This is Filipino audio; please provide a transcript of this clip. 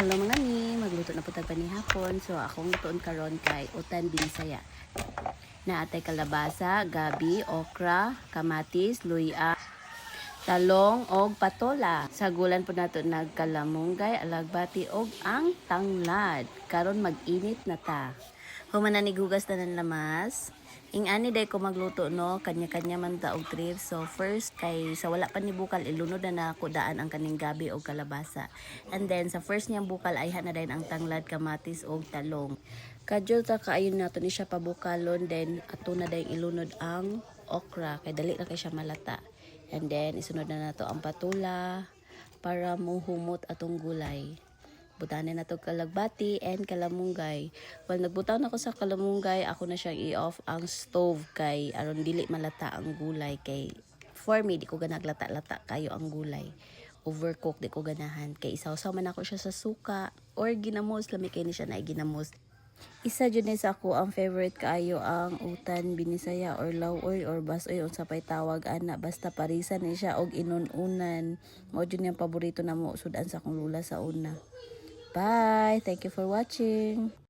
Hello mga ni, magluto na po tag panihapon. So akong lutoon karon kay utan binisaya. Na atay kalabasa, gabi, okra, kamatis, luya, talong og patola. Sagulan po nato nagkalamunggay, alagbati og ang tanglad. Karon mag-init na ta. Human na nigugas na ng lamas. Ing ani day ko magluto no, kanya-kanya man ta og trip. So first kay sa wala pa ni bukal ilunod na nako daan ang kaning gabi og kalabasa. And then sa first niyang bukal ay na din ang tanglad, kamatis og talong. Kadyo ta kaayon nato ni siya pabukalon, then ato na day ilunod ang okra kay dali ra kay siya malata. And then isunod na nato ang patula para muhumot atong gulay. Butanin na to kalagbati and kalamunggay. Well, nagbutaw na ko sa kalamunggay, ako na siyang i-off ang stove kay aron dili malata ang gulay kay for me di ko ganaglata-lata kayo ang gulay. Overcook di ko ganahan kay isaw-saw man ako siya sa suka or ginamos, lami kay ni siya na ginamos. Isa jud ni sa ako ang favorite kaayo ang utan binisaya or lawoy or basoy unsa pay tawag ana, basta parisan ni siya og inununan. Mao jud yung paborito namo sudan sa akong lula sa una. Bye! Thank you for watching!